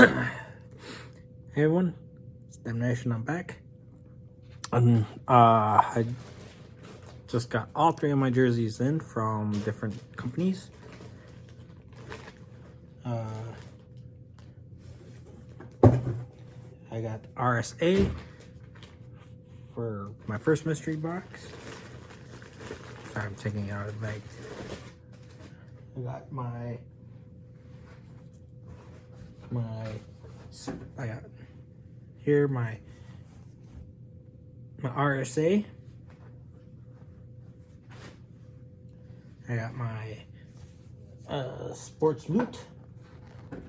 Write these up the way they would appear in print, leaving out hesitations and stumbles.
Hey everyone, it's Damnation. I'm back. And I just got all three of my jerseys in from different companies. I got RSA for my first mystery box. Sorry, I'm taking it out of the bag. I got I got here my RSA. I got my sports loot,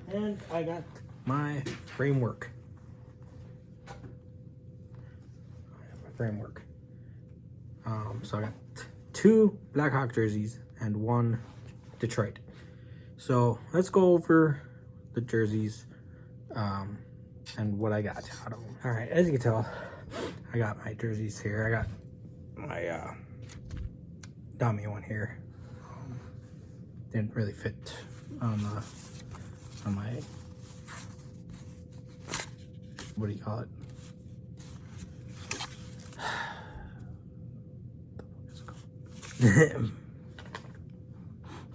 and I got my framework. So I got two Blackhawk jerseys and one Detroit. So let's go over the jerseys and what I got out of them. All right, as you can tell, I got my jerseys here. I got my dummy one here. Didn't really fit on my, what do you call it?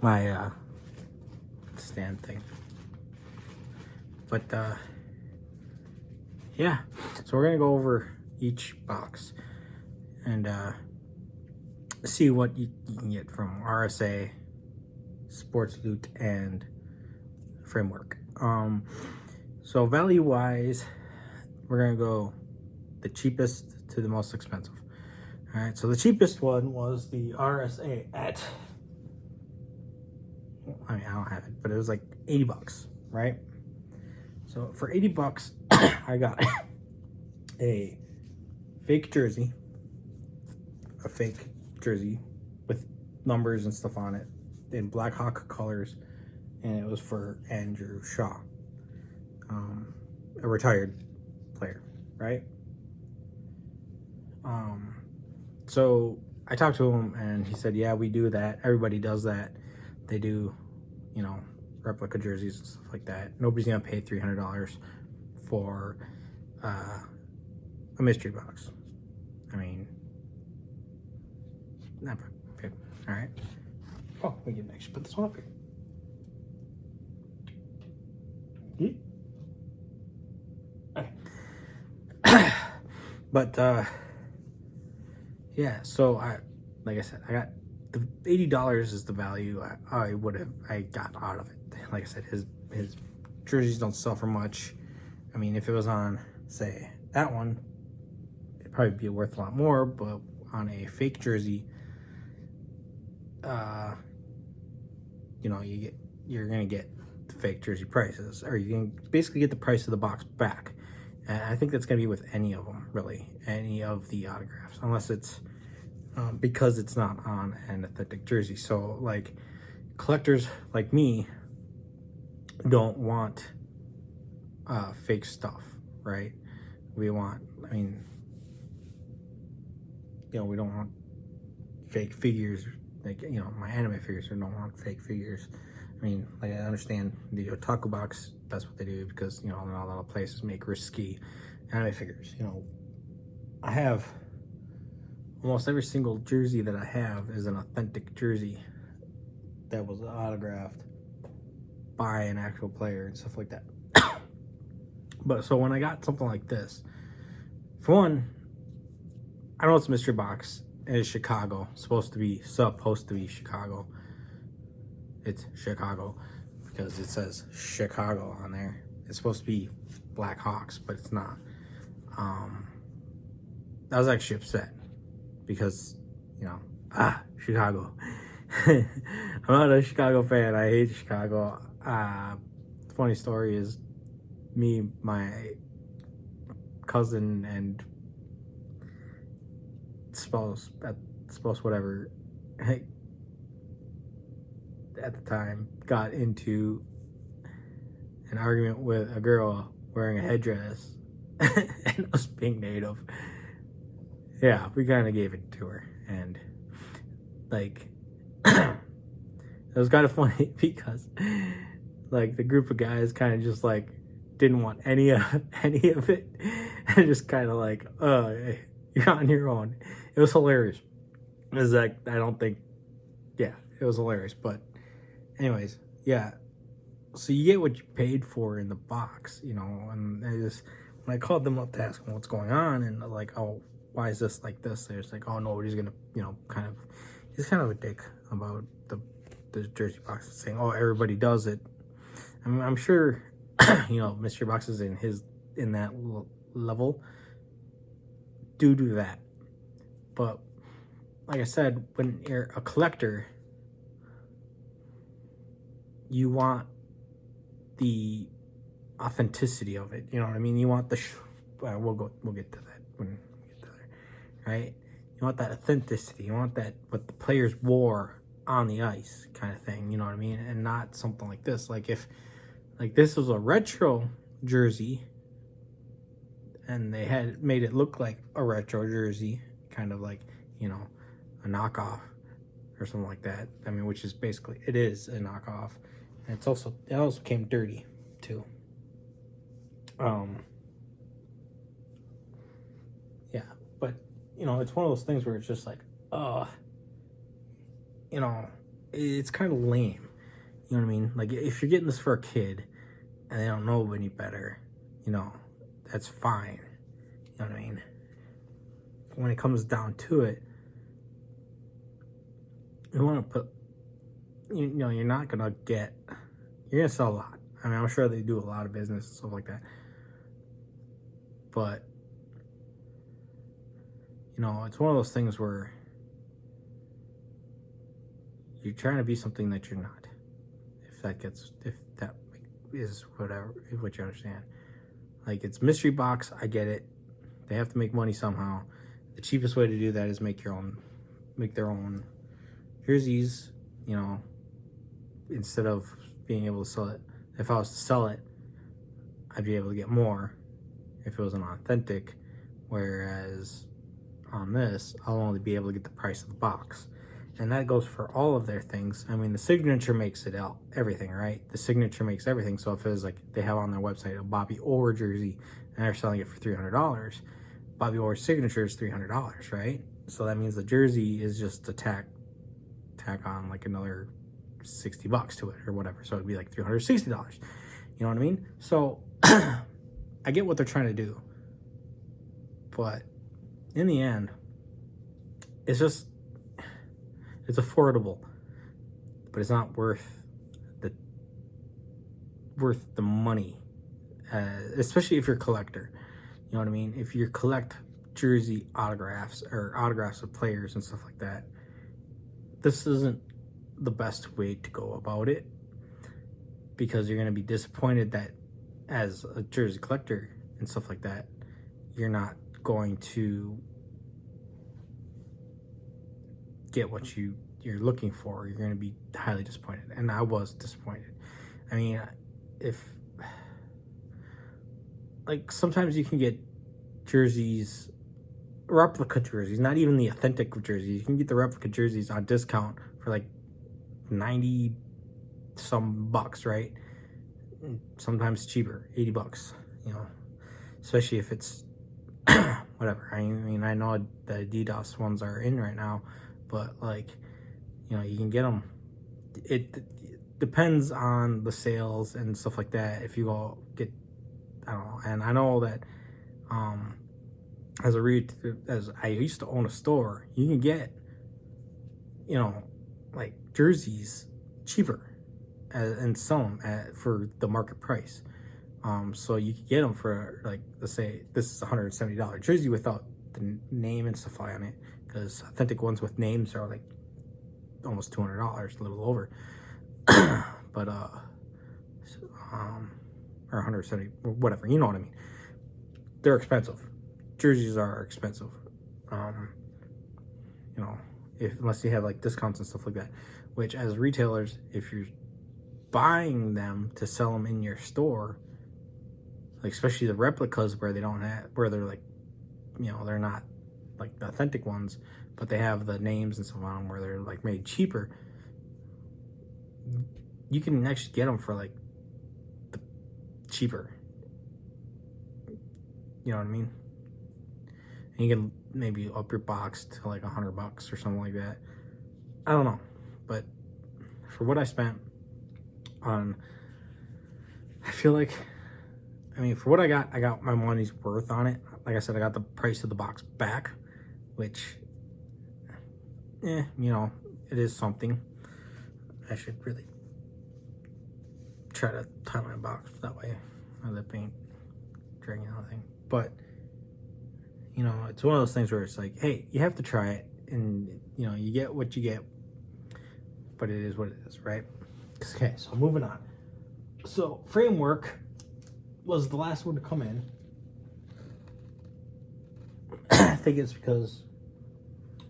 My stand thing. But yeah, so we're gonna go over each box and see what you can get from RSA, sports loot, and framework. So value wise, we're gonna go the cheapest to the most expensive. All right, so the cheapest one was the RSA at, I mean, I don't have it, but it was like 80 bucks, right? So for 80 bucks, I got a fake jersey with numbers and stuff on it in Blackhawk colors, and it was for Andrew Shaw, a retired player, right? So I talked to him and he said, yeah, we do that. Everybody does that. They do, you know, replica jerseys and stuff like that. Nobody's gonna pay $300 for a mystery box. I mean, not good. All right. Oh, we can actually put this one up here. Okay. But yeah, so like I said, I got the $80 is the value I got out of it. Like I said, his jerseys don't sell for much. I mean, if it was on, say, that one, it'd probably be worth a lot more, but on a fake jersey, you know, you're gonna get the fake jersey prices, or you can basically get the price of the box back. And I think that's gonna be with any of them, really, any of the autographs, unless it's because it's not on an authentic jersey. So like collectors like me don't want fake stuff, right? We want, I mean, you know, we don't want fake figures. Like, you know, my anime figures don't want fake figures. I mean, like, I understand the otaku box, that's what they do, because, you know, not a lot of places make risky anime figures. You know, I have almost every single jersey that I have is an authentic jersey that was autographed by an actual player and stuff like that. But so when I got something like this, for one, I know it's a mystery box. It's Chicago. It's supposed to be Chicago. It's Chicago because it says Chicago on there. It's supposed to be Blackhawks, but it's not. I was actually upset because, you know, Chicago. I'm not a Chicago fan. I hate Chicago. Funny story is me, my cousin, and spouse, whatever, at the time, got into an argument with a girl wearing a headdress and us being native. Yeah, we kind of gave it to her, and like it was kind of funny because like the group of guys kind of just like didn't want any of it, and just kind of like, you're on your own. It was hilarious. It was like, I don't think, yeah, it was hilarious. But anyways, yeah. So you get what you paid for in the box, you know. And when I called them up to ask them what's going on, and like, oh, why is this like this? They're just like, oh, nobody's gonna, you know, he's kind of a dick about the jersey boxes, saying, oh, everybody does it. I mean, I'm sure, you know, mystery boxes in that level do that. But like I said, when you're a collector, you want the authenticity of it. You know what I mean? You want we'll get to that when we get there, right? You want that authenticity. You want that what the players wore on the ice kind of thing. You know what I mean? And not something like this. Like if this was a retro jersey and they had made it look like a retro jersey, kind of like, you know, a knockoff or something like that. I mean, which is basically, it is a knockoff. And it also came dirty too. Yeah, but you know, it's one of those things where it's just like, you know, it's kind of lame. You know what I mean? Like, if you're getting this for a kid and they don't know any better, you know, that's fine. You know what I mean? When it comes down to it, you want to put, you know, you're not going to get, you're going to sell a lot. I mean, I'm sure they do a lot of business and stuff like that. But, you know, it's one of those things where you're trying to be something that you're not. If that is whatever, what you understand. Like, it's mystery box, I get it. They have to make money somehow. The cheapest way to do that is make their own jerseys, you know, instead of being able to sell it. If I was to sell it, I'd be able to get more if it was an authentic, whereas on this, I'll only be able to get the price of the box. And that goes for all of their things. I mean, the signature makes it out, everything, right? The signature makes everything. So if it was like, they have on their website a Bobby Orr jersey and they're selling it for $300, Bobby Orr's signature is $300, right? So that means the jersey is just a tack on like another $60 to it or whatever. So it'd be like $360. You know what I mean? So I get what they're trying to do, but in the end, it's affordable, but it's not worth the money, especially if you're a collector. You know what I mean? If you collect jersey autographs or autographs of players and stuff like that, this isn't the best way to go about it, because you're going to be disappointed that as a jersey collector and stuff like that, you're not going to get what you're looking for. You're going to be highly disappointed, and I was disappointed. I mean, if like sometimes you can get jerseys, replica jerseys, not even the authentic jerseys. You can get the replica jerseys on discount for like 90 some bucks, right? Sometimes cheaper, $80, you know, especially if it's whatever. I mean, I know the Adidas ones are in right now, but like, you know, you can get them. It depends on the sales and stuff like that. If you go get, I don't know. And I know that as I used to own a store, you can get, you know, like jerseys cheaper and sell them for the market price. So you could get them for, like, let's say this is $170 jersey without the name and stuff on it, because authentic ones with names are like almost $200, a little over. But or 170 or whatever, you know what I mean. They're expensive. Jerseys are expensive. You know, unless you have like discounts and stuff like that, which as retailers, if you're buying them to sell them in your store, like especially the replicas where they're like, you know, they're not like the authentic ones, but they have the names and stuff on them where they're like made cheaper, you can actually get them for like cheaper You know what I mean? And you can maybe up your box to like $100 or something like that. I don't know, but for what I spent on, I feel like, I mean, for what I got my money's worth on it. Like I said, I got the price of the box back, which, you know, it is something. I should really try to tie my box that way. The paint dragging anything. But, you know, it's one of those things where it's like, hey, you have to try it, and, you know, you get what you get, but it is what it is, right? Okay, so moving on. So Framework was the last one to come in. I think it's because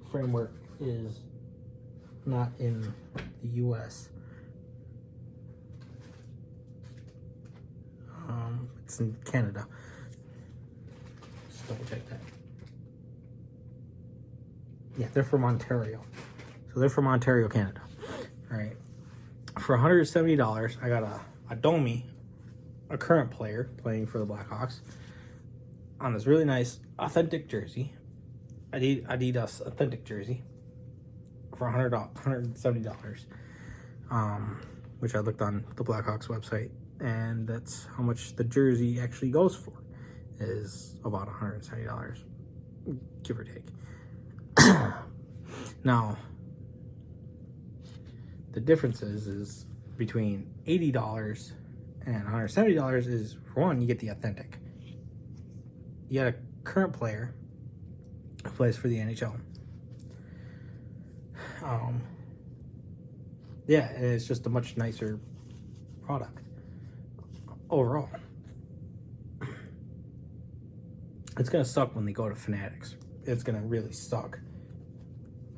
Framework is not in the US. It's in Canada. Just double check that. Yeah, they're from Ontario. So they're from Ontario, Canada. All right. For $170, I got a Domi, a current player playing for the Blackhawks, on this really nice authentic jersey, Adidas authentic jersey, for $170, which I looked on the Blackhawks website, and that's how much the jersey actually goes for, is about $170, give or take. Now, the difference is between $80 and $170 is, for one, you get the authentic. You got a current player who plays for the NHL. Yeah, and it's just a much nicer product overall. It's gonna suck when they go to Fanatics. It's gonna really suck.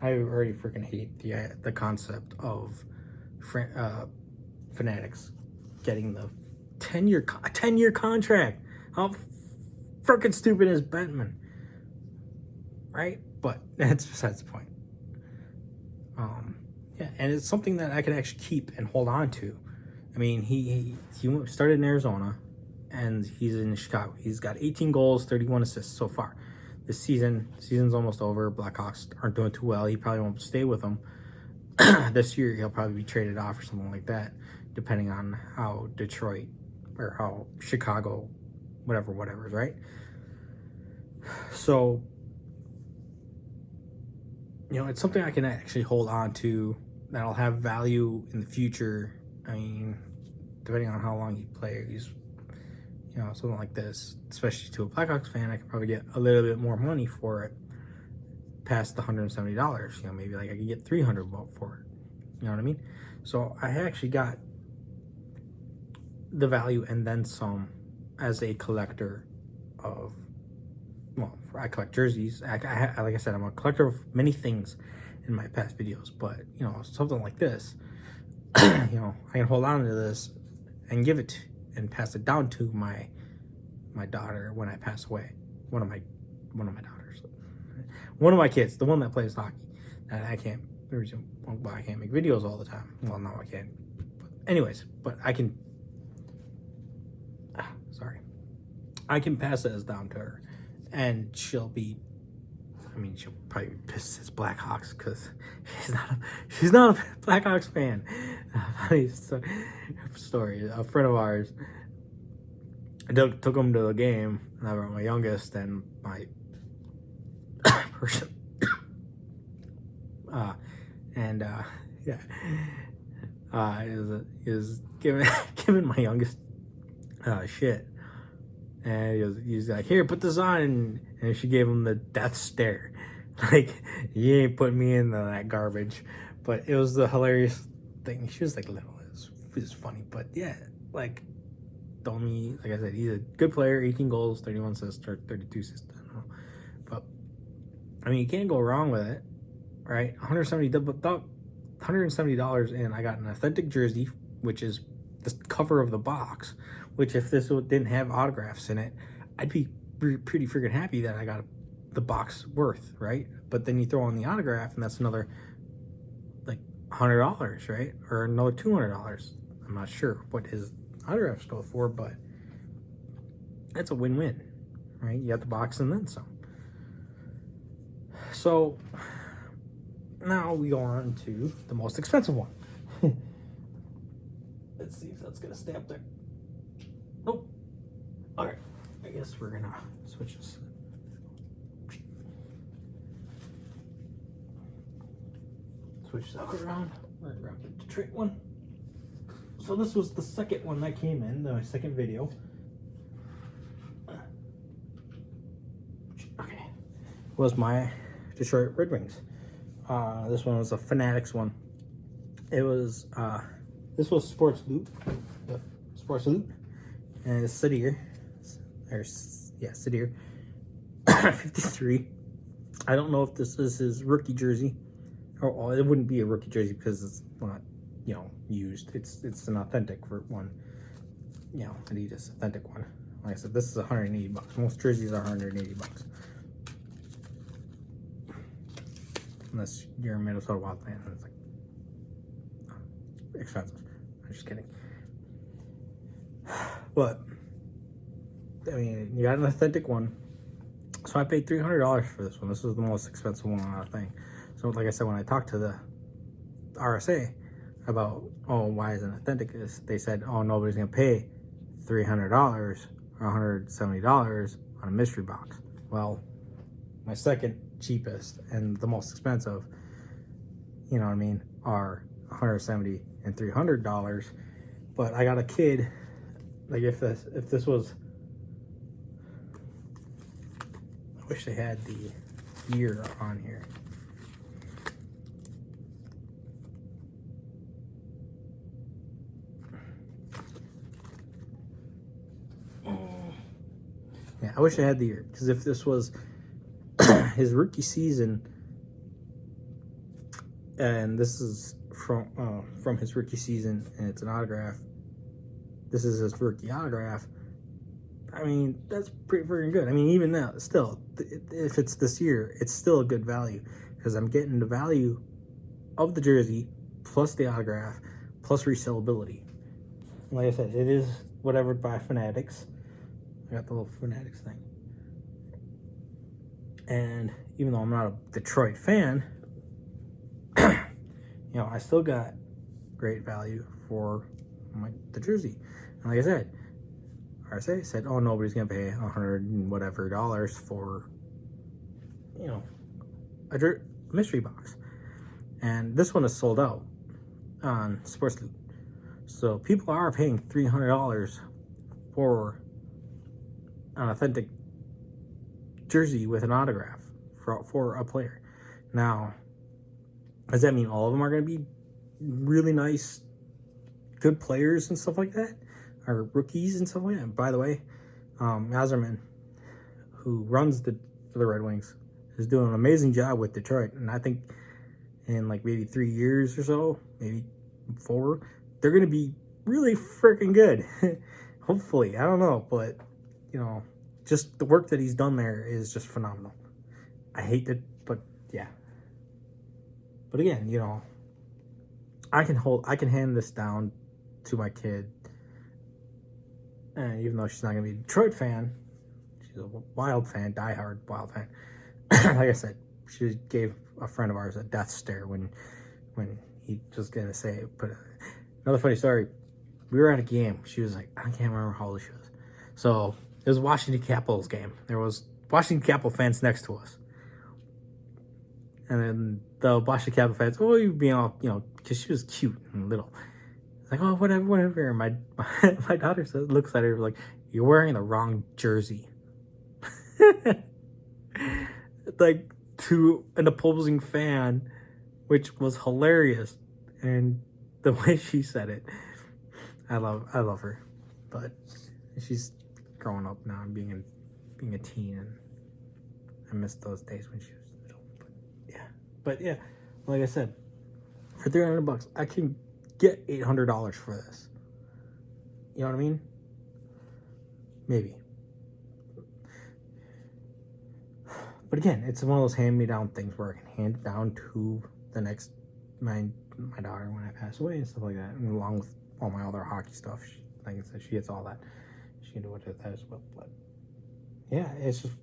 I already freaking hate the concept of Fanatics getting the 10-year contract. How freaking stupid is Bentman, right? But that's besides the point. Yeah, and it's something that I could actually keep and hold on to. I mean, he started in Arizona, and he's in Chicago. He's got 18 goals, 31 assists so far. This season's almost over. Blackhawks aren't doing too well. He probably won't stay with them. This year, he'll probably be traded off or something like that, depending on how Detroit or how Chicago, whatever, right? So, you know, it's something I can actually hold on to that'll have value in the future. I mean, depending on how long he plays, you know, something like this, especially to a Blackhawks fan, I could probably get a little bit more money for it past the $170. You know, maybe like I could get $300 for it. You know what I mean? So I actually got the value and then some as a collector of, well, I collect jerseys. Like I said, I'm a collector of many things in my past videos, but, you know, something like this, you know, I can hold on to this and give it and pass it down to my daughter when I pass away. One of my daughters, one of my kids, the one that plays hockey. And I can't make videos all the time. Well, no, I can't. But anyways, but I can. I can pass this down to her, and she'll probably be pissed as Blackhawks because she's not a Blackhawks fan. Funny story. A friend of ours, I took him to the game, and I brought my youngest and my person. He was giving my youngest shit. And he was like, here, put this on. And she gave him the death stare. Like, you ain't put me in that garbage. But it was the hilarious thing. She was like little. It was funny. But yeah, like, Domi, like I said, he's a good player. 18 goals, 31 assists, or 32 assists. I don't know. But, I mean, you can't go wrong with it, right? $170, and I got an authentic jersey, which is the cover of the box, which if this didn't have autographs in it, I'd be pretty freaking happy that I got the box worth, right? But then you throw on the autograph, and that's another like $100, right? Or another $200. I'm not sure what his autographs go for, but that's a win-win. right? You got the box and then some. So now we go on to the most expensive one. Let's see if that's gonna stay up there. Nope. All right, I guess we're gonna switch this. Switch that around. We're gonna grab the Detroit one. So this was the second one that came in, the second video. Okay, was my Detroit Red Wings. This one was a Fanatics one. It was this was Sports Loot, Sports Loot, and it's Sidier, or yeah, Sidier, 53. I don't know if this is his rookie jersey, or it wouldn't be a rookie jersey because it's not, you know, used. It's an authentic for one, you know, Adidas authentic one. Like I said, this is 180 bucks. Most jerseys are 180 bucks. Unless you're a Minnesota Wild fan, it's like expensive. I'm just kidding. But I mean, you got an authentic one. So I paid $300 for this one. This was the most expensive one on our thing. So like I said, when I talked to the RSA about, oh, why is it authentic, they said, oh, nobody's gonna pay $300 or $170 on a mystery box. Well, my second cheapest and the most expensive, you know what I mean, are $170 and $300. But I got a kid, like if this was, I wish they had the year on here. Yeah, I wish I had the year, because if this was his rookie season, and this is from his rookie season, and it's an autograph. This is his rookie autograph. I mean, that's pretty freaking good. I mean, even now, still, if it's this year, it's still a good value, because I'm getting the value of the jersey plus the autograph plus resellability. Like I said, it is whatever by Fanatics. I got the little Fanatics thing. And even though I'm not a Detroit fan, you know, I still got great value for the jersey. And like I said, RSA said, oh, nobody's gonna pay $100 and whatever dollars for, you know, a mystery box. And this one is sold out on Sports Loot. So people are paying $300 for an authentic jersey with an autograph for a player. Now, does that mean all of them are going to be really nice, good players and stuff like that, or rookies and stuff like that? By the way, Mazerman, who runs for the Red Wings, is doing an amazing job with Detroit, and I think in like maybe 3 years or so, maybe 4, they're going to be really freaking good. Hopefully, I don't know, but you know, just the work that he's done there is just phenomenal. I hate that, but yeah. But again, you know, I can hand this down to my kid, and even though she's not gonna be a Detroit fan, she's a Wild fan, diehard Wild fan. Like I said, she gave a friend of ours a death stare when he was gonna say it. But another funny story, we were at a game. She was like, I can't remember how old she was. So it was a Washington Capitals game. There was Washington Capital fans next to us. And then the Washington Capital fans, oh, you being all, you know, because she was cute and little. It's like, oh, whatever. And my daughter looks at her like, you're wearing the wrong jersey. Like, to an opposing fan, which was hilarious. And the way she said it, I love her. But she's growing up now and being a teen, and I miss those days when she was little. But yeah, like I said, for $300 I can get $800 for this. You know what I mean? Maybe. But again, it's one of those hand-me-down things where I can hand it down to the next my daughter when I pass away and stuff like that, and along with all my other hockey stuff. Like I said, she gets all that. She can do it with that as well. But yeah, it's just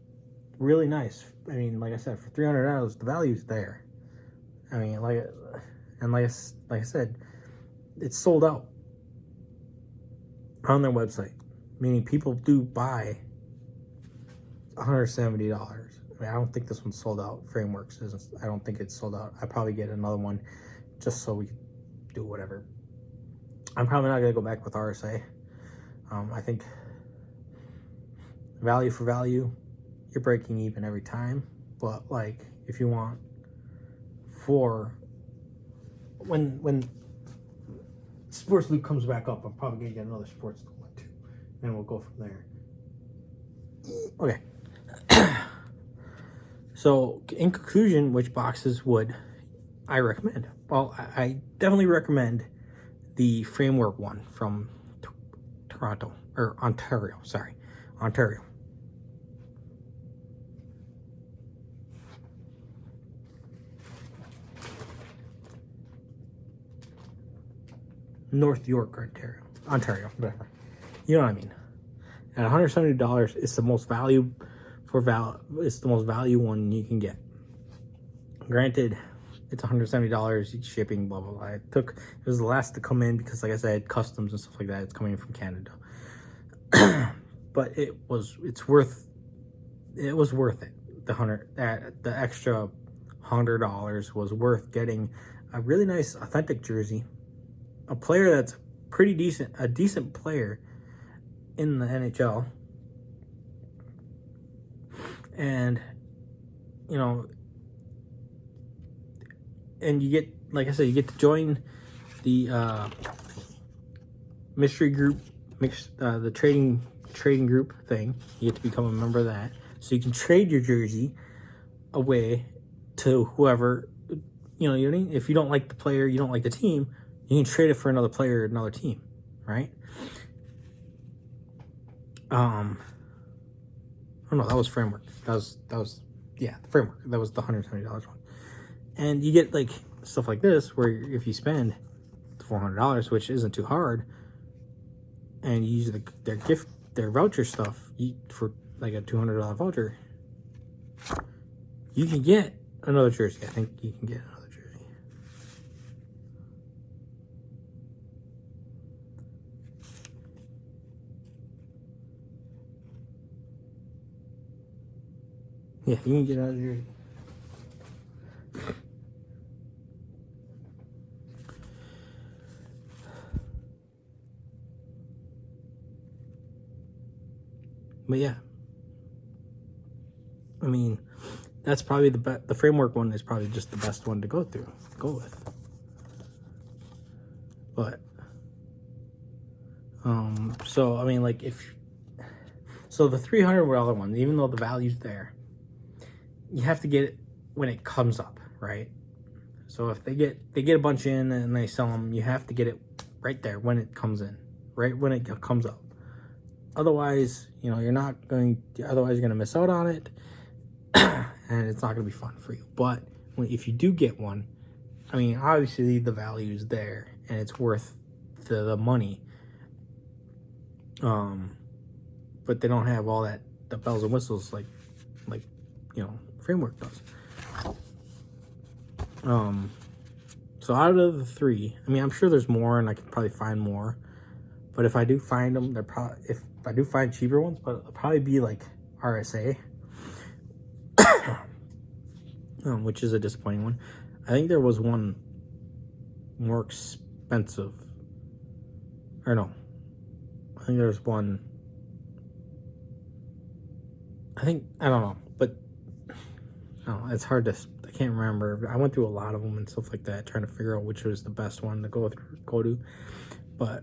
really nice. I mean, like I said, for $300, the value's there. I mean, like I said, it's sold out on their website, meaning people do buy $170. I mean, I don't think this one's sold out. Frameworks isn't. I don't think it's sold out. I probably get another one just so we can do whatever. I'm probably not gonna go back with RSA. I think value for value, you're breaking even every time. But like, if you want for when Sports Loop comes back up, I'm probably gonna get another Sports Loop one too, and we'll go from there. Okay. So, in conclusion, which boxes would I recommend? Well, I definitely recommend the framework one from Ontario. Sorry, Ontario. North York, Ontario, whatever. You know what I mean. At $170, it's the most value it's the most value one you can get. Granted, it's $170 shipping, blah blah blah. It was the last to come in because, like I said, customs and stuff like that. It's coming in from Canada, but it was worth it. The extra $100 was worth getting a really nice authentic jersey, a player that's a decent player in the NHL. And, you know, and you get, like I said, you get to join the mystery group, the trading group thing. You get to become a member of that. So you can trade your jersey away to whoever, you know what I mean? If you don't like the player, you don't like the team, you can trade it for another player, another team, right? Oh no, that was framework. That was the framework. That was the $170 one. And you get like stuff like this where if you spend $400, which isn't too hard, and you use their voucher stuff for like a $200 voucher, you can get another jersey. I think you can get another jersey. Yeah, you can get another jersey. But yeah, I mean, that's probably the framework one is probably just the best one to go with. But so I mean, like the $300 one, even though the value's there, you have to get it when it comes up, right? So if they get a bunch in and they sell them, you have to get it right there when it comes in, right when it comes up. Otherwise, you know, you're going to miss out on it, and it's not going to be fun for you. But if you do get one, I mean, obviously the value is there, and it's worth the money. But they don't have all the bells and whistles like you know, framework does. So out of the three, I mean, I'm sure there's more, and I could probably find more. But if I do find them, if I do find cheaper ones, but it'll probably be like RSA, which is a disappointing one. I think there was one more expensive, or no, I think there's one. I don't know, but it's hard to. I can't remember. I went through a lot of them and stuff like that, trying to figure out which was the best one to go to. But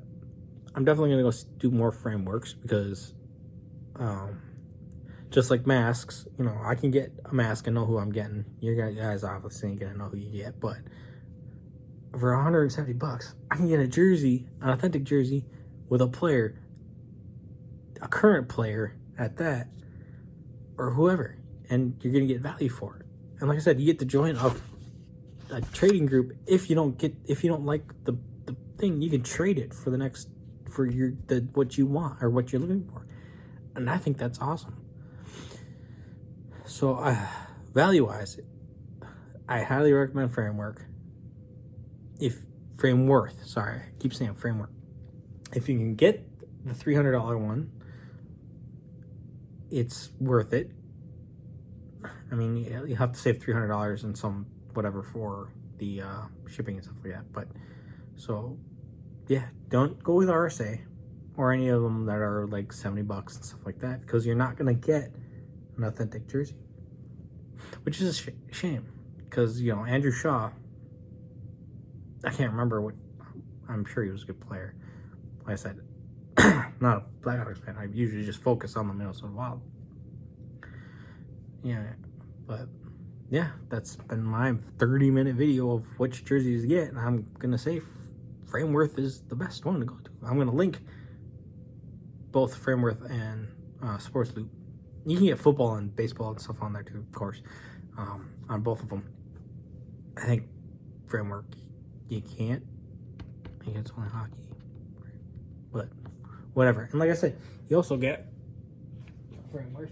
I'm definitely gonna go do more frameworks because, just like masks, you know, I can get a mask and know who I'm getting. You guys obviously ain't gonna know who you get, but for $170, I can get a jersey, an authentic jersey, with a player, a current player at that, or whoever, and you're gonna get value for it. And like I said, you get to join a trading group. If you don't like the thing, you can trade it for what you want or what you're looking for. And I think that's awesome. So value-wise, I highly recommend Framework. Sorry, I keep saying Framework. If you can get the $300 one, it's worth it. I mean, you have to save $300 and some whatever for the shipping and stuff like that. But so yeah, don't go with RSA or any of them that are like $70 and stuff like that, because you're not gonna get an authentic jersey, which is a shame. Because, you know, Andrew Shaw, I can't remember what, I'm sure he was a good player. Like I said, not a Blackhawks fan. I usually just focus on the Minnesota Wild. Yeah, but yeah, that's been my 30-minute video of which jerseys to get, and I'm gonna say Frameworth is the best one to go to. I'm gonna link both Frameworth and Sports Loop. You can get football and baseball and stuff on there too, of course, on both of them. I think Framework, you can't. I think it's only hockey, but whatever. And like I said, you also get Framework.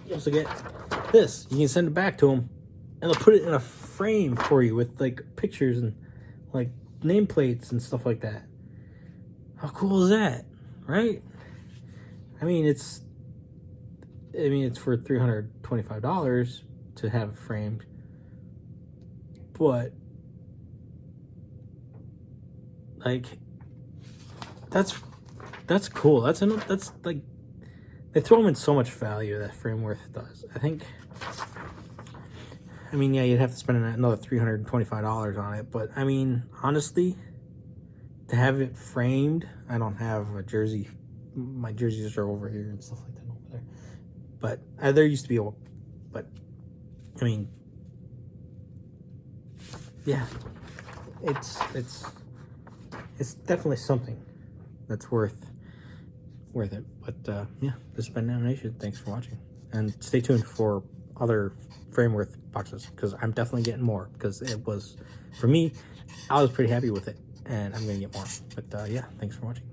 You also get this. You can send it back to them, and they'll put it in a frame for you with like pictures and like nameplates and stuff like that. How cool is that, right? I mean, it's for $325 to have it framed, but like that's cool. That's like, they throw them in so much value that Frameworth does. I mean, yeah, you'd have to spend another $325 on it, but I mean, honestly, to have it framed, I don't have a jersey. My jerseys are over here and stuff like that over there. But there used to be but I mean, yeah, it's definitely something that's worth it. But yeah, this has been Nation. Thanks for watching, and stay tuned for other Frameworth boxes, because I'm definitely getting more, because it was, for me, I was pretty happy with it, and I'm gonna get more. But yeah, thanks for watching.